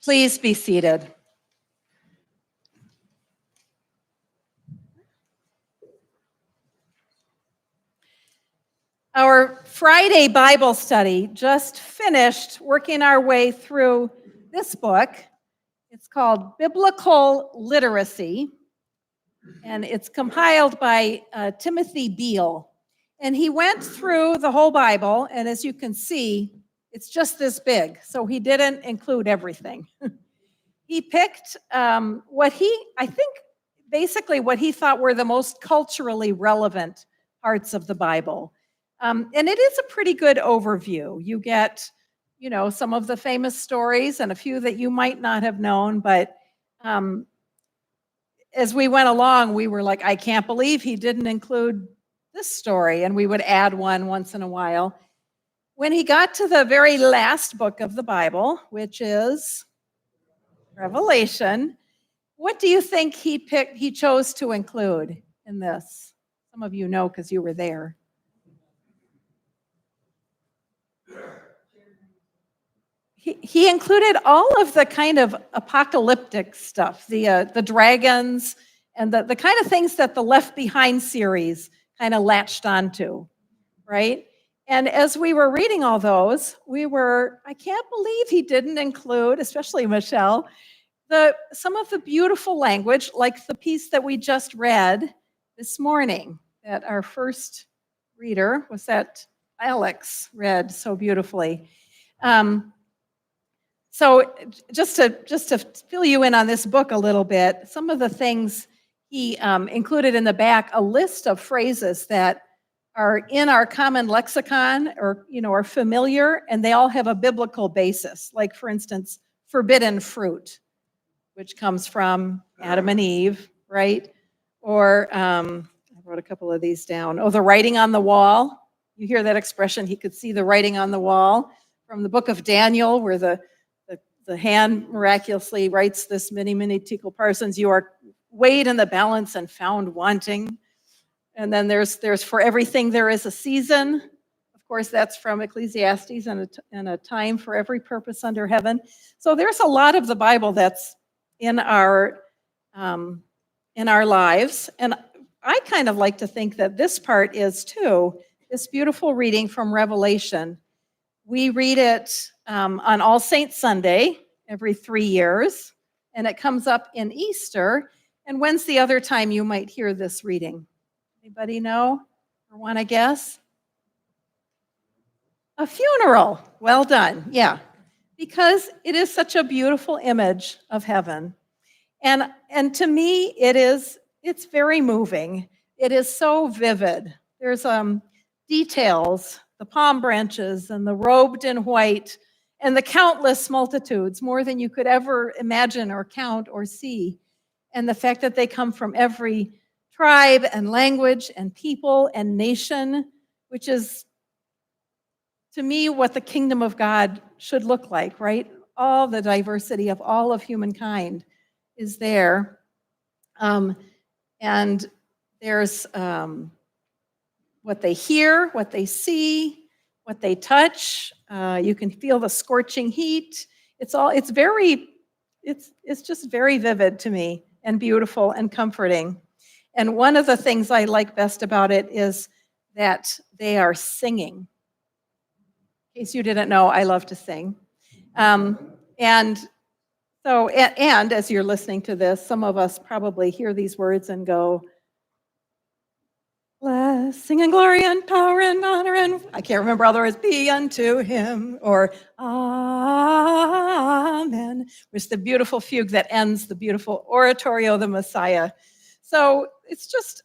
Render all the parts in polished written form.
Please be seated. Our Friday Bible study just finished working our way through this book. It's called Biblical Literacy, and it's compiled by Timothy Beale. And he went through the whole Bible, and as you can see, it's just this big, so he didn't include everything. He picked what he thought were the most culturally relevant parts of the Bible. And it is a pretty good overview. You get, some of the famous stories and a few that you might not have known, but as we went along, we were like, I can't believe he didn't include this story, and we would add one once in a while. When he got to the very last book of the Bible, which is Revelation, what do you think he chose to include in this? Some of you know because you were there. He included all of the kind of apocalyptic stuff, the dragons, and the kind of things that the Left Behind series kind of latched onto, right? And as we were reading all those, I can't believe he didn't include, especially Michelle, some of the beautiful language, like the piece that we just read this morning, that our first reader was that Alex read so beautifully. So just to fill you in on this book a little bit, some of the things he included in the back, a list of phrases that are in our common lexicon or are familiar, and they all have a biblical basis. Like, for instance, forbidden fruit, which comes from Adam and Eve, right? Or I wrote a couple of these down. Oh, the writing on the wall. You hear that expression, he could see the writing on the wall, from the book of Daniel, where the hand miraculously writes this, many tekel parsons, you are weighed in the balance and found wanting. And then there's for everything there is a season. Of course, that's from Ecclesiastes, and a time for every purpose under heaven. So there's a lot of the Bible that's in our lives. And I kind of like to think that this part is too, this beautiful reading from Revelation. We read it on All Saints Sunday every 3 years, and it comes up in Easter. And when's the other time you might hear this reading? Anybody know or want to guess? A funeral. Well done. Yeah. Because it is such a beautiful image of heaven. And to me, it's very moving. It is so vivid. There's details, the palm branches and the robed in white, and the countless multitudes, more than you could ever imagine or count or see. And the fact that they come from every tribe and language and people and nation, which is, to me, what the kingdom of God should look like, right? All the diversity of all of humankind is there. And there's what they hear, what they see, what they touch. You can feel the scorching heat. It's just very vivid to me, and beautiful and comforting. And one of the things I like best about it is that they are singing. In case you didn't know, I love to sing. And as you're listening to this, some of us probably hear these words and go, blessing and glory and power and honor and, I can't remember all the words, be unto him, or amen, which is the beautiful fugue that ends the beautiful oratorio of the Messiah. So it's just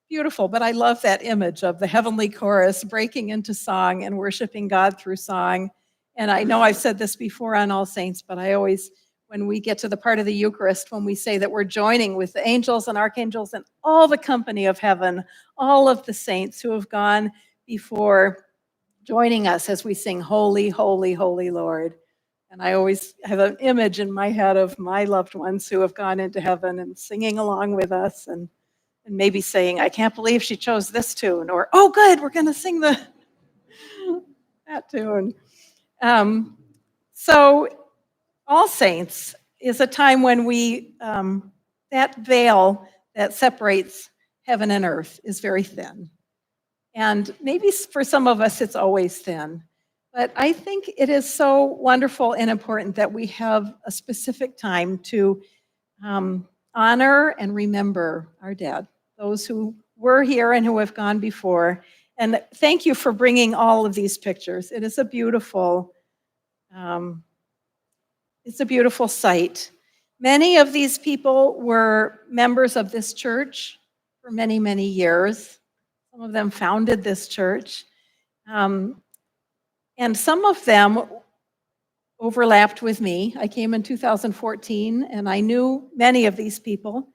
beautiful, but I love that image of the heavenly chorus breaking into song and worshiping God through song. And I know I've said this before on All Saints, but I always, when we get to the part of the Eucharist, when we say that we're joining with the angels and archangels and all the company of heaven, all of the saints who have gone before, joining us as we sing, Holy, Holy, Holy Lord. And I always have an image in my head of my loved ones who have gone into heaven and singing along with us, and maybe saying, I can't believe she chose this tune, or, oh, good, we're going to sing that tune. So All Saints is a time when that veil that separates heaven and earth is very thin. And maybe for some of us, it's always thin. But I think it is so wonderful and important that we have a specific time to honor and remember our dead, those who were here and who have gone before. And thank you for bringing all of these pictures. It is a beautiful, it's a beautiful sight. Many of these people were members of this church for many, many years. Some of them founded this church. And some of them overlapped with me. I came in 2014, and I knew many of these people.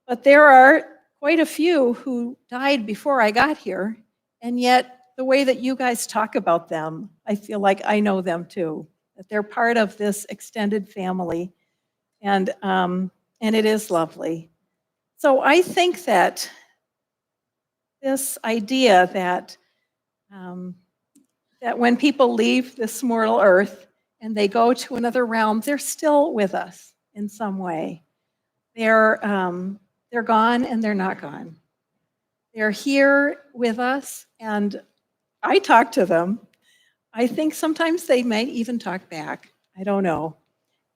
But there are quite a few who died before I got here. And yet, the way that you guys talk about them, I feel like I know them too, that they're part of this extended family. And it is lovely. So I think that this idea that when people leave this mortal earth and they go to another realm, they're still with us in some way. They're gone and they're not gone. They're here with us, and I talk to them. I think sometimes they might even talk back. I don't know.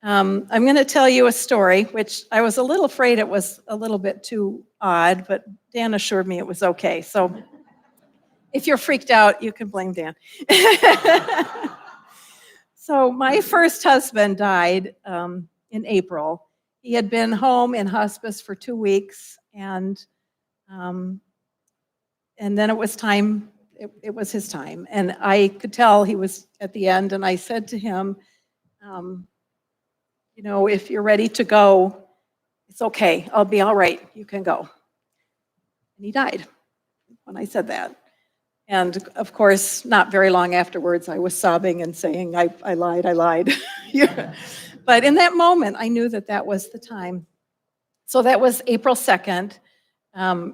I'm going to tell you a story, which I was a little afraid it was a little bit too odd, but Dan assured me it was okay. So if you're freaked out, you can blame Dan. So my first husband died in April. He had been home in hospice for 2 weeks, and then it was time. It was his time, and I could tell he was at the end. And I said to him, if you're ready to go, it's okay. I'll be all right. You can go. And he died when I said that. And of course, not very long afterwards, I was sobbing and saying, I lied. Yeah. But in that moment, I knew that was the time. So that was April 2nd.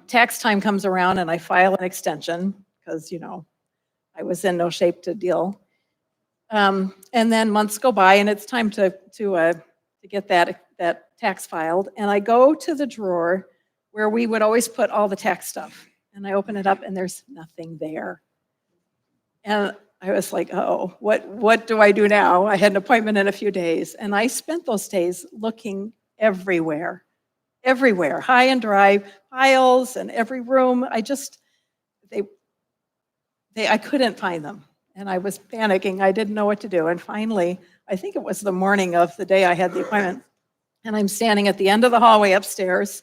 Tax time comes around and I file an extension because, I was in no shape to deal. And then months go by and it's time to get that tax filed. And I go to the drawer where we would always put all the tax stuff. And I open it up and there's nothing there. And I was like, oh, what do I do now? I had an appointment in a few days. And I spent those days looking everywhere, high and dry, piles and every room. I couldn't find them. And I was panicking. I didn't know what to do. And finally, I think it was the morning of the day I had the appointment. And I'm standing at the end of the hallway upstairs.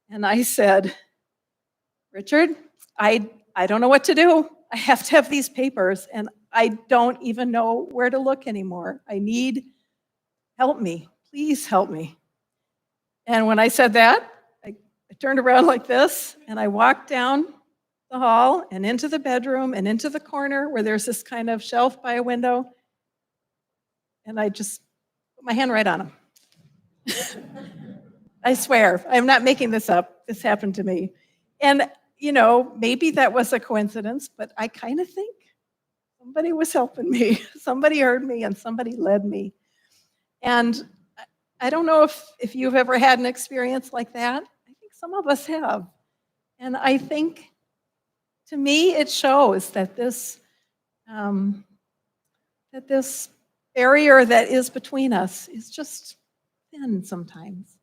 And I said, Richard, I don't know what to do. I have to have these papers, and I don't even know where to look anymore. Help me. Please help me. And when I said that, I turned around like this, and I walked down the hall and into the bedroom and into the corner where there's this kind of shelf by a window, and I just put my hand right on him. I swear, I'm not making this up. This happened to me. And maybe that was a coincidence, but I kind of think somebody was helping me. Somebody heard me and somebody led me. And I don't know if you've ever had an experience like that. I think some of us have. And I think, to me, it shows that this barrier that is between us is just thin sometimes.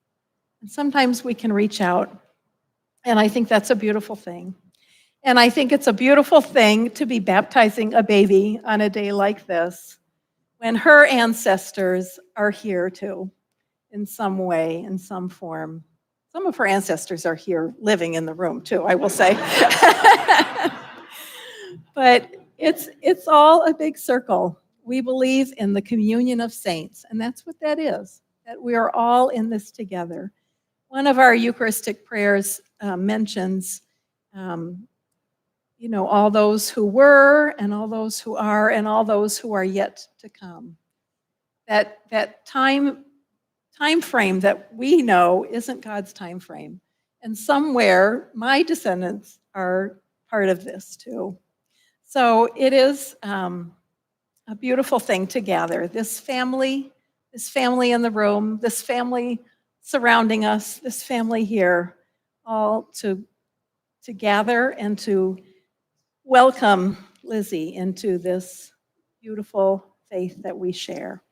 And sometimes we can reach out. And I think that's a beautiful thing. And I think it's a beautiful thing to be baptizing a baby on a day like this when her ancestors are here too, in some way, in some form. Some of her ancestors are here living in the room too, I will say. But it's all a big circle. We believe in the communion of saints, and that's what that is, that we are all in this together. One of our Eucharistic prayers mentions, all those who were, and all those who are, and all those who are yet to come. That time frame that we know isn't God's time frame. And somewhere, my descendants are part of this too. So it is a beautiful thing to gather. This family this family in the room, this family surrounding us, this family here, all to gather and to welcome Lizzie into this beautiful faith that we share.